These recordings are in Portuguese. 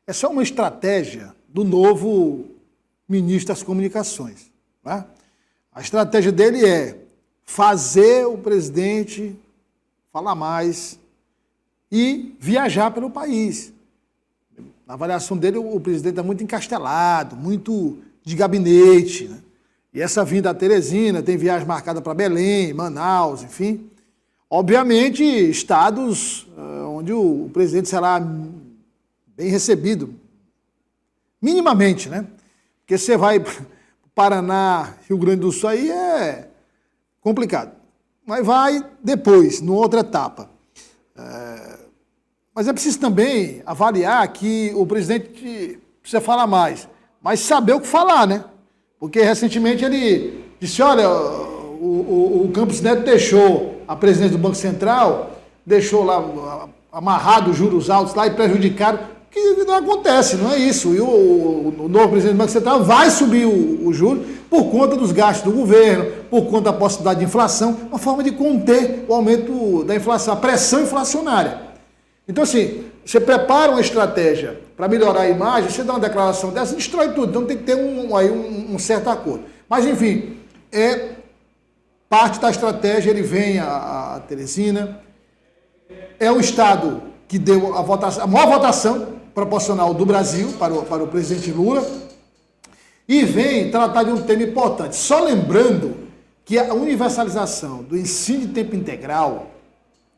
é só uma estratégia do novo ministro das Comunicações. Né? A estratégia dele é fazer o presidente falar mais e viajar pelo país. Na avaliação dele, o presidente é muito encastelado, muito de gabinete. Né? E essa vinda a Teresina, tem viagem marcada para Belém, Manaus, enfim. Obviamente, estados onde o presidente será bem recebido, minimamente, né? Porque você vai para Paraná, Rio Grande do Sul, aí é complicado. Mas vai depois, numa outra etapa. Mas é preciso também avaliar que o presidente precisa falar mais, mas saber o que falar, né? Porque recentemente ele disse, olha, o Campos Neto deixou a presidência do Banco Central, deixou lá amarrado os juros altos lá e prejudicaram, que não acontece, não é isso. E o novo presidente do Banco Central vai subir o juro por conta dos gastos do governo, por conta da possibilidade de inflação, uma forma de conter o aumento da inflação, a pressão inflacionária. Então, assim, você prepara uma estratégia para melhorar a imagem, você dá uma declaração dessa, destrói tudo. Então tem que ter um certo acordo. Mas, enfim, é parte da estratégia, ele vem a Teresina, é o Estado que deu a maior votação proporcional do Brasil para o presidente Lula e vem tratar de um tema importante. Só lembrando que a universalização do ensino de tempo integral,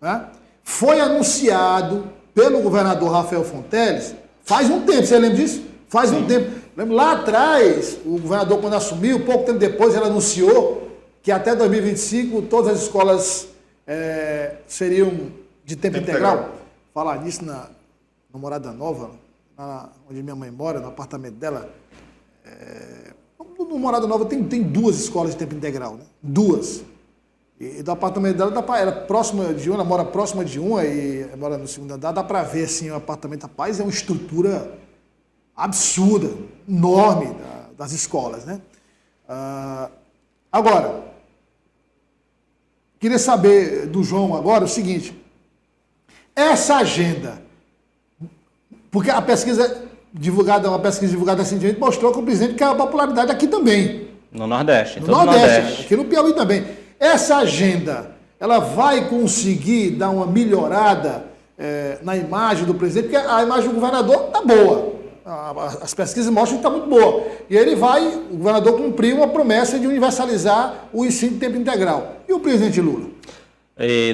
né, foi anunciado pelo governador Rafael Fonteles faz um tempo, você lembra disso? Faz um tempo. Lá atrás, o governador, quando assumiu, pouco tempo depois, ele anunciou que até 2025 todas as escolas seriam de tempo integral. Falar nisso na Morada Nova, onde minha mãe mora, no apartamento dela. No Morada Nova tem duas escolas de tempo integral, né? Duas. E do apartamento dela, era próxima de uma, ela mora próxima de uma e mora no segundo andar, dá para ver assim, o apartamento. Rapaz, é uma estrutura absurda, enorme das escolas, né? Agora, queria saber do João agora o seguinte, essa agenda, porque a pesquisa divulgada recentemente mostrou que o presidente quer a popularidade aqui também. No Nordeste, no Nordeste, aqui no Piauí também. Essa agenda, ela vai conseguir dar uma melhorada na imagem do presidente, porque a imagem do governador está boa. As pesquisas mostram que está muito boa. E ele o governador cumpriu uma promessa de universalizar o ensino de tempo integral. E o presidente Lula?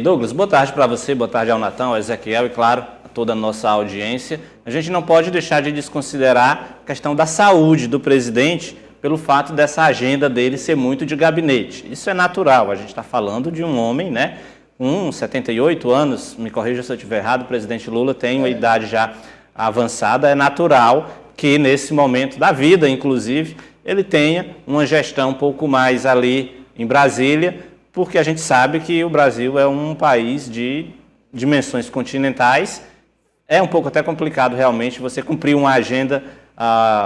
Douglas, boa tarde para você, boa tarde ao Natão, ao Ezequiel e, claro, a toda a nossa audiência. A gente não pode deixar de desconsiderar a questão da saúde do presidente pelo fato dessa agenda dele ser muito de gabinete. Isso é natural, a gente está falando de um homem, né, com 78 anos, me corrija se eu estiver errado, o presidente Lula tem uma idade já avançada, é natural que nesse momento da vida, inclusive, ele tenha uma gestão um pouco mais ali em Brasília, porque a gente sabe que o Brasil é um país de dimensões continentais, é um pouco até complicado realmente você cumprir uma agenda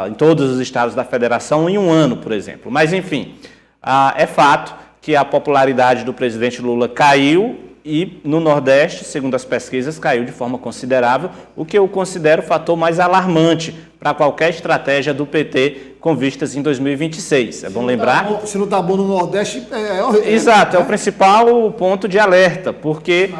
em todos os estados da federação em um ano, por exemplo. Mas, enfim, é fato que a popularidade do presidente Lula caiu e no Nordeste, segundo as pesquisas, caiu de forma considerável, o que eu considero o fator mais alarmante para qualquer estratégia do PT com vistas em 2026. É bom lembrar... Se não está bom no Nordeste, Exato, é o principal ponto de alerta, porque...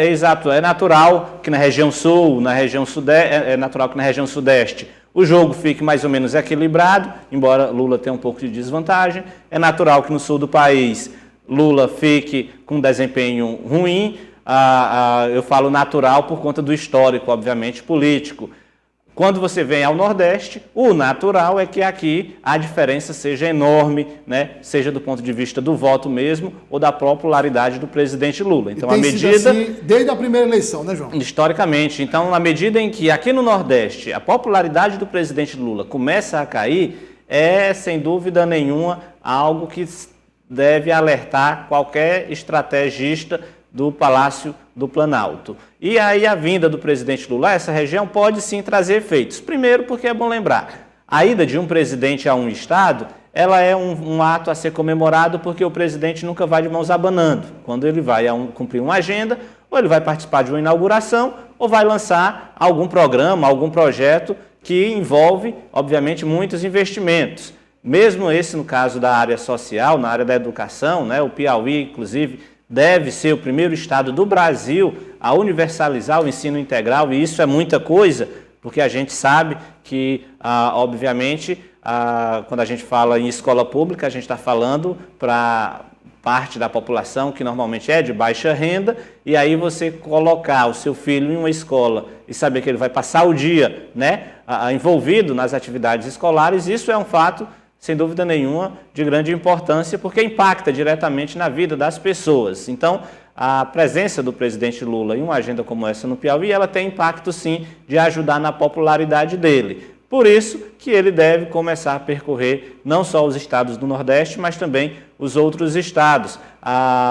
Exato, é natural que na região sul, na região sudeste, é natural que na região sudeste o jogo fique mais ou menos equilibrado, embora Lula tenha um pouco de desvantagem. É natural que no sul do país Lula fique com um desempenho ruim. Eu falo natural por conta do histórico, obviamente, político. Quando você vem ao Nordeste, o natural é que aqui a diferença seja enorme, né? Seja do ponto de vista do voto mesmo ou da popularidade do presidente Lula. Então, a medida assim, desde a primeira eleição, né, João? Historicamente. Então, na medida em que aqui no Nordeste a popularidade do presidente Lula começa a cair, é sem dúvida nenhuma algo que deve alertar qualquer estrategista do Palácio do Planalto. E aí a vinda do presidente Lula a essa região pode sim trazer efeitos. Primeiro, porque é bom lembrar, a ida de um presidente a um estado, ela é um ato a ser comemorado porque o presidente nunca vai de mãos abanando. Quando ele vai cumprir uma agenda, ou ele vai participar de uma inauguração, ou vai lançar algum programa, algum projeto que envolve, obviamente, muitos investimentos. Mesmo esse no caso da área social, na área da educação, né, o Piauí, inclusive, deve ser o primeiro estado do Brasil a universalizar o ensino integral, e isso é muita coisa, porque a gente sabe que, obviamente, quando a gente fala em escola pública, a gente está falando para parte da população que normalmente é de baixa renda, e aí você colocar o seu filho em uma escola e saber que ele vai passar o dia, né, envolvido nas atividades escolares, isso é um fato, sem dúvida nenhuma, de grande importância, porque impacta diretamente na vida das pessoas. Então, a presença do presidente Lula em uma agenda como essa no Piauí, ela tem impacto, sim, de ajudar na popularidade dele. Por isso que ele deve começar a percorrer não só os estados do Nordeste, mas também os outros estados.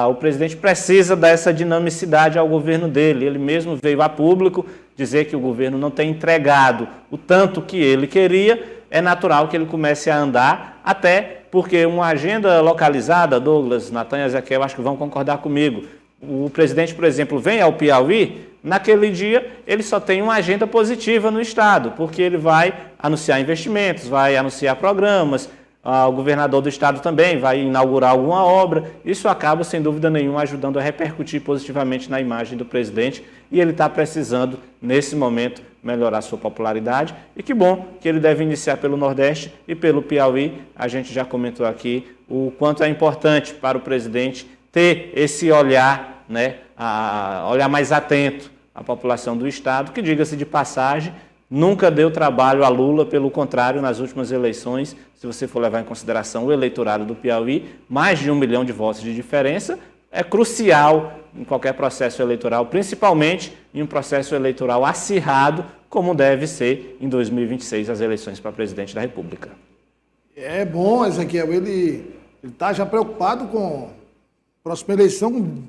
O presidente precisa dar essa dinamicidade ao governo dele. Ele mesmo veio a público dizer que o governo não tem entregado o tanto que ele queria. É natural que ele comece a andar, até porque uma agenda localizada, Douglas, Natan e Ezequiel, acho que vão concordar comigo. O presidente, por exemplo, vem ao Piauí, naquele dia ele só tem uma agenda positiva no estado, porque ele vai anunciar investimentos, vai anunciar programas, o governador do estado também vai inaugurar alguma obra. Isso acaba, sem dúvida nenhuma, ajudando a repercutir positivamente na imagem do presidente, e ele está precisando, nesse momento, melhorar sua popularidade. E que bom que ele deve iniciar pelo Nordeste e pelo Piauí. A gente já comentou aqui o quanto é importante para o presidente ter esse olhar, né, olhar mais atento à população do estado, que, diga-se de passagem, nunca deu trabalho a Lula, pelo contrário, nas últimas eleições, se você for levar em consideração o eleitorado do Piauí, mais de 1 milhão de votos de diferença é crucial em qualquer processo eleitoral, principalmente em um processo eleitoral acirrado, como deve ser em 2026 as eleições para presidente da República. É bom, Ezequiel, ele está já preocupado com a próxima eleição, como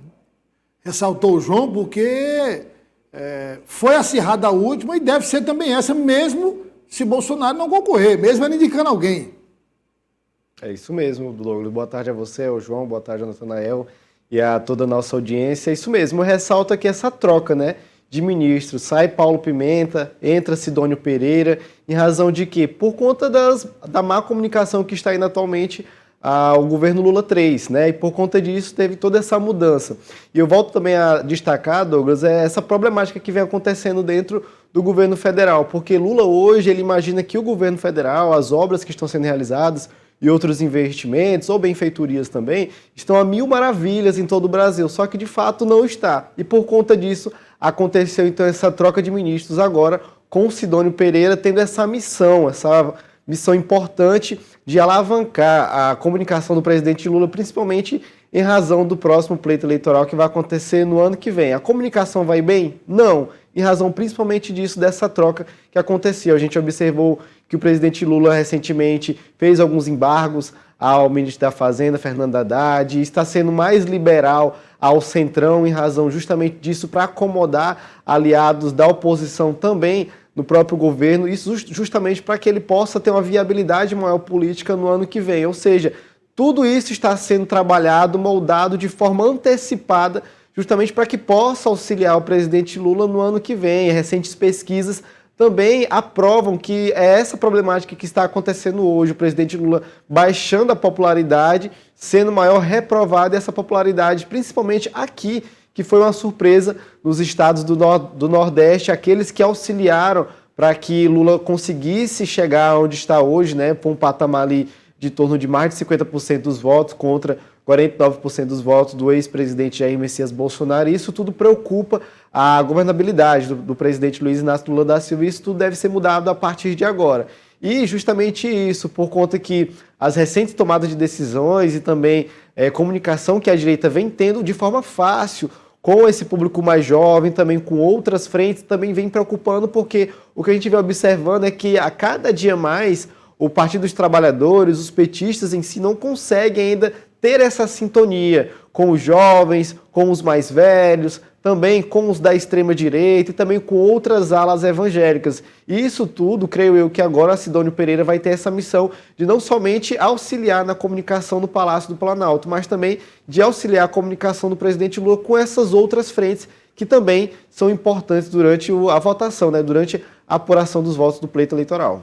ressaltou o João, porque foi acirrada a última e deve ser também essa, mesmo se Bolsonaro não concorrer, mesmo ele indicando alguém. É isso mesmo, Douglas. Boa tarde a você, ao João, boa tarde ao Natanael e a toda a nossa audiência. É isso mesmo, eu ressalto aqui essa troca, né, de ministros. Sai Paulo Pimenta, entra Sidônio Pereira, em razão de quê? Por conta da má comunicação que está indo atualmente ao governo Lula 3, né? E por conta disso teve toda essa mudança. E eu volto também a destacar, Douglas, essa problemática que vem acontecendo dentro do governo federal, porque Lula hoje ele imagina que o governo federal, as obras que estão sendo realizadas e outros investimentos, ou benfeitorias também, estão a mil maravilhas em todo o Brasil, só que de fato não está. E por conta disso aconteceu então essa troca de ministros agora, com o Sidônio Pereira tendo essa missão importante de alavancar a comunicação do presidente Lula, principalmente em razão do próximo pleito eleitoral que vai acontecer no ano que vem. A comunicação vai bem? Não. Em razão principalmente disso, dessa troca que aconteceu. A gente observou que o presidente Lula recentemente fez alguns embargos ao ministro da Fazenda, Fernando Haddad, e está sendo mais liberal ao Centrão em razão justamente disso, para acomodar aliados da oposição também no próprio governo, isso justamente para que ele possa ter uma viabilidade maior política no ano que vem. Ou seja, tudo isso está sendo trabalhado, moldado de forma antecipada, justamente para que possa auxiliar o presidente Lula no ano que vem. Recentes pesquisas também aprovam que é essa problemática que está acontecendo hoje, o presidente Lula baixando a popularidade, sendo maior reprovado, e essa popularidade, principalmente aqui, que foi uma surpresa nos estados do Nordeste, aqueles que auxiliaram para que Lula conseguisse chegar onde está hoje, né, por um patamar ali de torno de mais de 50% dos votos contra 49% dos votos do ex-presidente Jair Messias Bolsonaro. E isso tudo preocupa a governabilidade do presidente Luiz Inácio Lula da Silva, e isso tudo deve ser mudado a partir de agora. E justamente isso, por conta que as recentes tomadas de decisões e também comunicação que a direita vem tendo de forma fácil, com esse público mais jovem, também com outras frentes, também vem preocupando, porque o que a gente vem observando é que a cada dia mais o Partido dos Trabalhadores, os petistas em si, não conseguem ainda ter essa sintonia com os jovens, com os mais velhos, também com os da extrema-direita e também com outras alas evangélicas. E isso tudo, creio eu, que agora a Sidônio Pereira vai ter essa missão de não somente auxiliar na comunicação no Palácio do Planalto, mas também de auxiliar a comunicação do presidente Lula com essas outras frentes que também são importantes durante a votação, né? Durante a apuração dos votos do pleito eleitoral.